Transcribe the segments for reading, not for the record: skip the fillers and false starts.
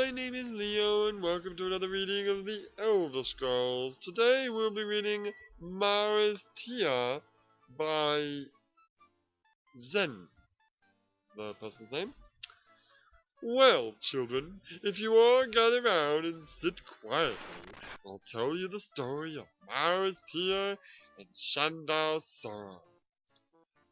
My name is Leo, and welcome to another reading of the Elder Scrolls. Today we'll be reading Mara's Tia by Zen, the person's name. Well, children, if you all gather around and sit quietly, I'll tell you the story of Mara's Tia and Shandar's sorrow.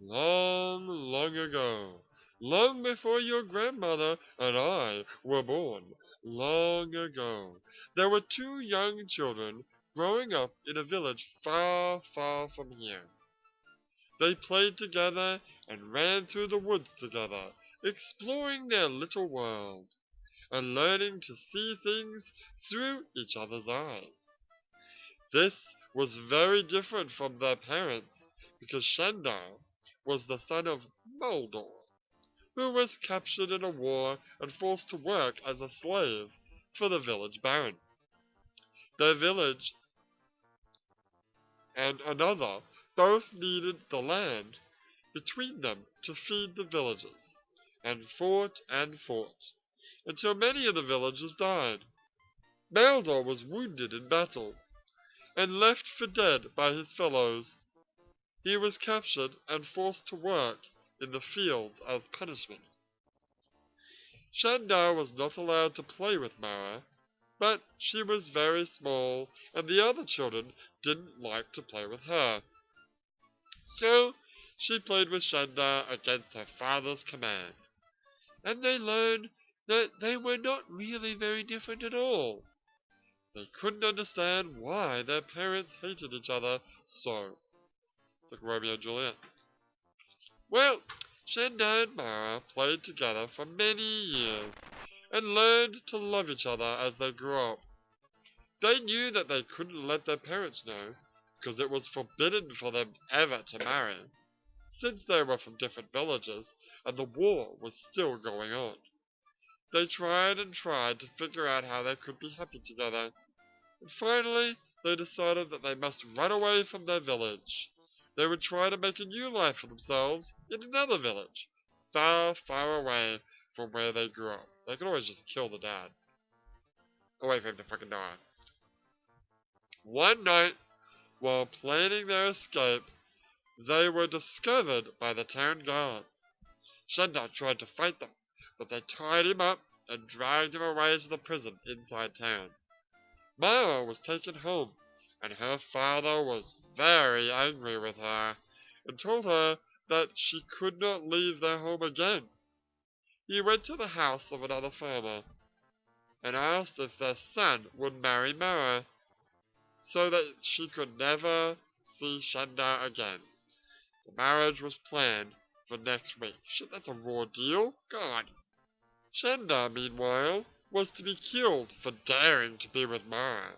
Long, long ago, long before your grandmother and I were born, long ago, there were two young children growing up in a village far, far from here. They played together and ran through the woods together, exploring their little world and learning to see things through each other's eyes. This was very different from their parents because Shandar was the son of Moldor, who was captured in a war and forced to work as a slave for the village baron. Their village and another both needed the land between them to feed the villagers, and fought until many of the villagers died. Moldor was wounded in battle and left for dead by his fellows. He was captured and forced to work in the fields as punishment. Shandar was not allowed to play with Mara, but she was very small and the other children didn't like to play with her. So she played with Shandar against her father's command, and they learned that they were not really very different at all. They couldn't understand why their parents hated each other so, like Romeo and Juliet. Well, Shandar and Mara played together for many years and learned to love each other as they grew up. They knew that they couldn't let their parents know, because it was forbidden for them ever to marry, since they were from different villages and the war was still going on. They tried and tried to figure out how they could be happy together, and finally they decided that they must run away from their village. They would try to make a new life for themselves in another village, far, far away from where they grew up. They could always just kill the dad. Wait for him to fucking die. One night, while planning their escape, they were discovered by the town guards. Shandar tried to fight them, but they tied him up and dragged him away to the prison inside town. Mara was taken home, and her father was very angry with her and told her that she could not leave their home again. He went to the house of another farmer and asked if their son would marry Mara so that she could never see Shandar again. The marriage was planned for next week. Shit, that's a raw deal. God. Shandar, meanwhile, was to be killed for daring to be with Mara.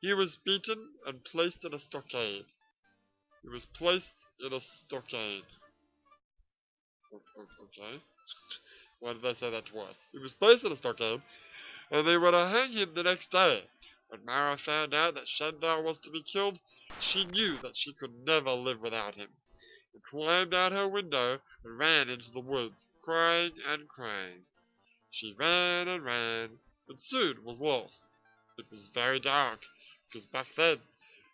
He was beaten and placed in a stockade. Okay. Why did they say that twice? He was placed in a stockade, and they were to hang him the next day. When Mara found out that Shandar was to be killed, she knew that she could never live without him, and climbed out her window and ran into the woods, crying and crying. She ran and ran, and soon was lost. It was very dark, because back then,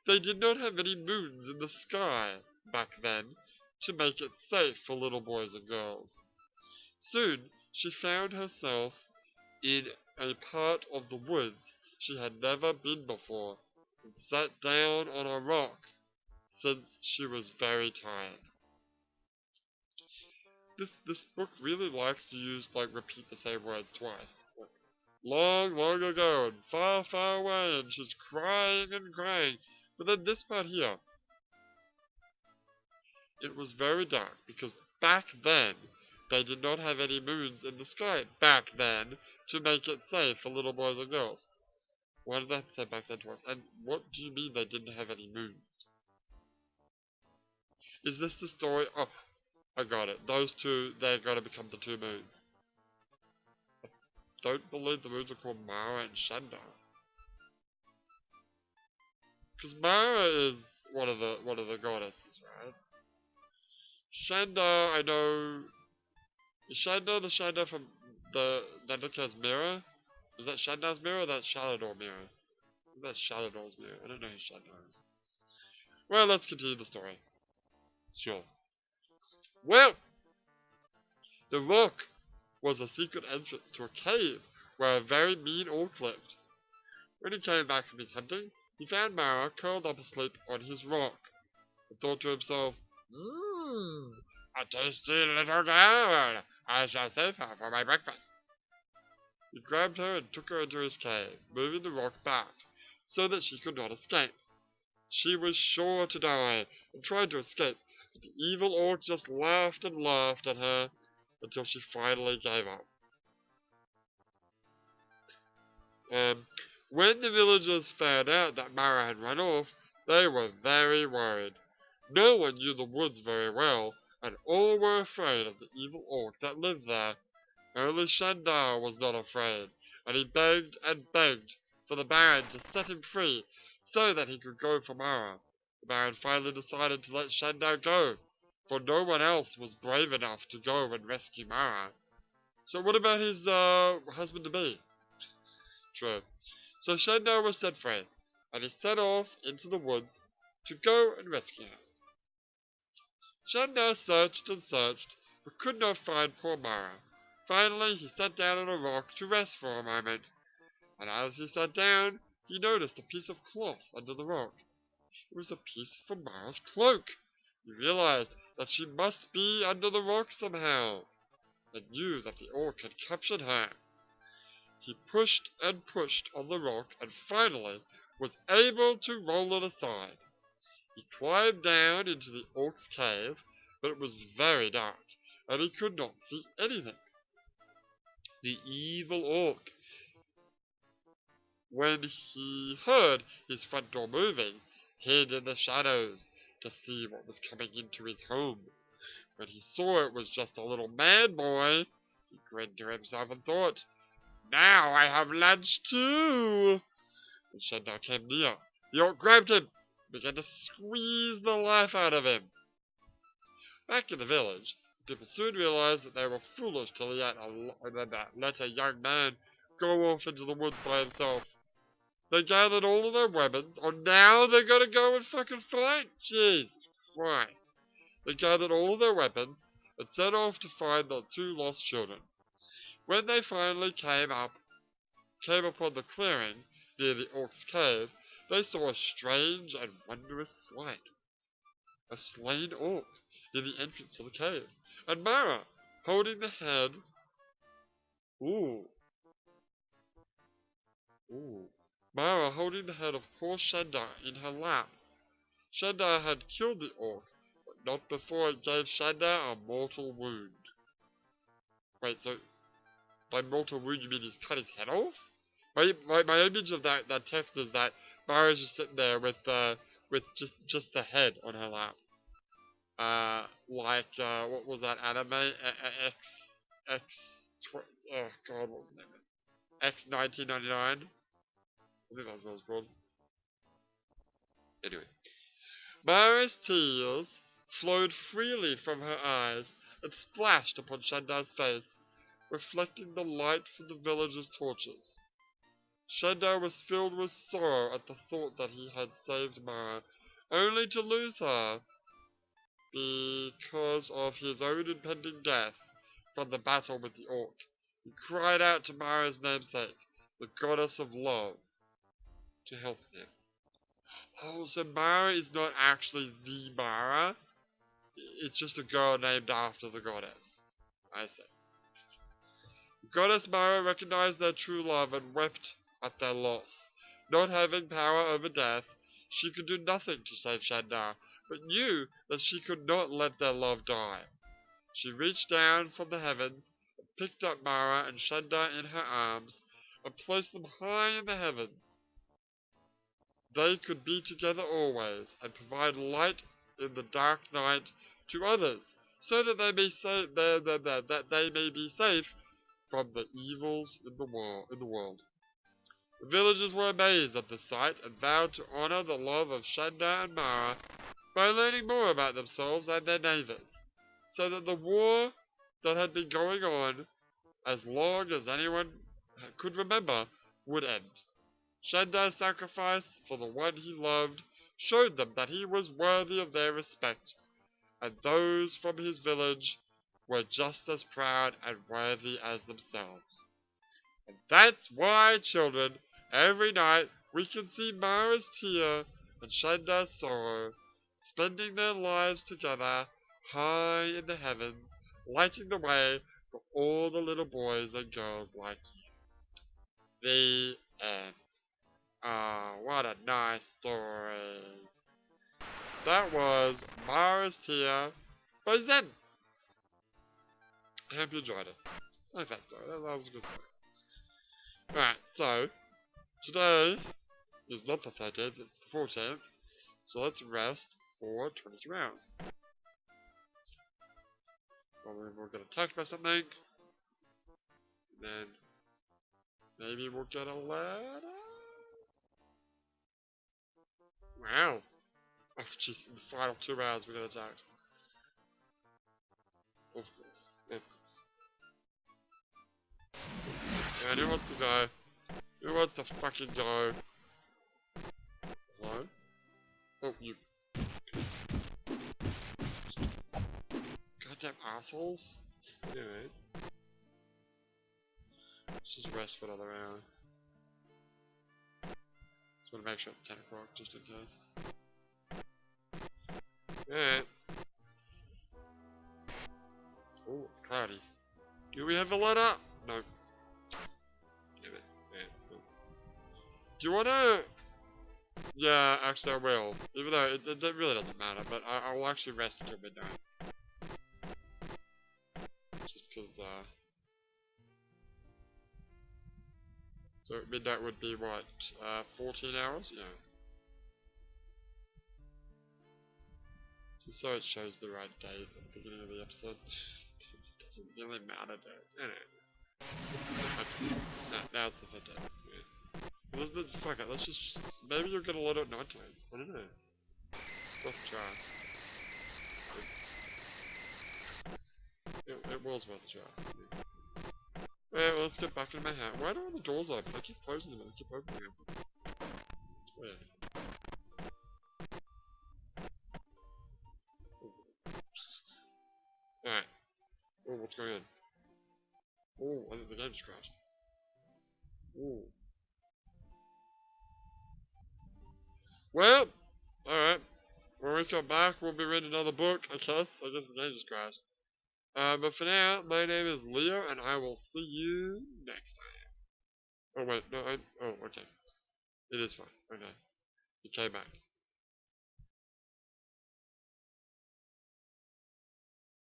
they did not have any moons in the sky, to make it safe for little boys and girls. Soon, she found herself in a part of the woods she had never been before, and sat down on a rock, since she was very tired. This book really likes to repeat the same words twice. Like, long, long ago, and far, far away, and she's crying and crying. But then this part here, it was very dark, because back then, they did not have any moons in the sky back then to make it safe for little boys and girls. Why did that say back then to us? And what do you mean they didn't have any moons? Is this the story? Oh, I got it. Those two, they're gonna become the two moons. I don't believe the moons are called Mara and Shandar. Because Mara is one of the goddesses, right? Shandar, I know. Is Shandar the Shandar from the Nebuchadnezzar's mirror? Is that Shandar's mirror or that's Shalador mirror? I think that's Shalador's mirror. I don't know who Shandar is. Well, let's continue the story. Sure. Well, the rock was a secret entrance to a cave where a very mean orc lived. When he came back from his hunting, he found Mara curled up asleep on his rock, and thought to himself, Mmm, a tasty little girl. I shall save her for my breakfast. He grabbed her and took her into his cave, moving the rock back, so that she could not escape. She was sure to die, and tried to escape, but the evil orc just laughed and laughed at her, until she finally gave up. When the villagers found out that Mara had run off, they were very worried. No one knew the woods very well, and all were afraid of the evil orc that lived there. Only Shandar was not afraid, and he begged and begged for the Baron to set him free, so that he could go for Mara. The Baron finally decided to let Shandar go, for no one else was brave enough to go and rescue Mara. So what about his husband-to-be? True. So Shandar was set free, and he set off into the woods to go and rescue her. Shandar searched and searched, but could not find poor Mara. Finally, he sat down on a rock to rest for a moment, and as he sat down, he noticed a piece of cloth under the rock. It was a piece from Mara's cloak. He realized that she must be under the rock somehow, and knew that the orc had captured her. He pushed and pushed on the rock, and finally was able to roll it aside. He climbed down into the orc's cave, but it was very dark, and he could not see anything. The evil orc, when he heard his front door moving, hid in the shadows to see what was coming into his home. When he saw it was just a little man boy, he grinned to himself and thought, now I have lunch too! When Shandar came near, the orc grabbed him and began to squeeze the life out of him. Back in the village, people soon realized that they were foolish to let a young man go off into the woods by himself. They gathered all of their weapons. Oh, now they're gonna go and fucking fight? Jesus Christ. They gathered all of their weapons and set off to find the two lost children. When they finally came upon the clearing near the orc's cave, they saw a strange and wondrous sight. A slain orc near the entrance to the cave, and Mara holding the head. Ooh. Mara holding the head of poor Shandar in her lap. Shandar had killed the orc, but not before it gave Shandar a mortal wound. Wait, so by mortal wound you mean he's cut his head off? My image of that text is that Mara's just sitting there with just the head on her lap. What was that anime? Oh god, what was the name of it? X 1999? I think that's what it's called. Anyway. Mara's tears flowed freely from her eyes and splashed upon Shandar's face, reflecting the light from the villagers' torches. Shandar was filled with sorrow at the thought that he had saved Mara, only to lose her because of his own impending death from the battle with the orc. He cried out to Mara's namesake, the goddess of love, to help him. Oh, so Mara is not actually the Mara? It's just a girl named after the goddess. I see. The goddess Mara recognized their true love and wept at their loss. Not having power over death, she could do nothing to save Shandar, but knew that she could not let their love die. She reached down from the heavens, and picked up Mara and Shandar in her arms, and placed them high in the heavens. They could be together always, and provide light in the dark night to others, so that they may be safe from the evils in the world. The villagers were amazed at the sight, and vowed to honor the love of Shandar and Mara by learning more about themselves and their neighbors, so that the war that had been going on as long as anyone could remember would end. Shendar's sacrifice for the one he loved showed them that he was worthy of their respect, and those from his village were just as proud and worthy as themselves. And that's why, children, every night we can see Mara's tear and Shendar's sorrow, spending their lives together high in the heavens, lighting the way for all the little boys and girls like you. The end. Ah, what a nice story. That was Mara's Tear by Zen. I hope you enjoyed it. I like that story. That was a good story. Alright, so today is not the 13th, it's the 14th. So let's rest for 22 hours. Probably we'll get attacked by something. And then maybe we'll get a letter. Wow. Oh jeez, in the final 2 hours we get attacked. Of course. Of course. And who wants to go? Who wants to fucking go? Hello? Oh, you. Goddamn assholes. Anyway. Let's just rest for another hour. Just want to make sure it's 10 o'clock, just in case. Alright. Oh, it's cloudy. Do we have a letter? No. Damn it. Yeah, no. Do you wanna... Yeah, actually I will. Even though it really doesn't matter, but I will actually rest until midnight. Just cause, so midnight would be what? 14 hours? Yeah. Just so it shows the right date at the beginning of the episode. It doesn't really matter though. Anyway. Okay. Now it's the 15th. Yeah. Fuck it, let's just... Maybe you'll get a lot at night time. I don't know. Worth a try. It was worth a try. Yeah. Alright, well, let's get back in my house. Why are all the doors open? I keep closing them and I keep opening them. It's weird. Alright. Oh, what's going on? Oh, I think the game just crashed. Ooh. Well, alright. When we come back, we'll be reading another book, I guess. I guess the game just crashed. But for now, my name is Leo, and I will see you next time. Oh, wait, no, oh, okay. It is fine. Okay. You came back.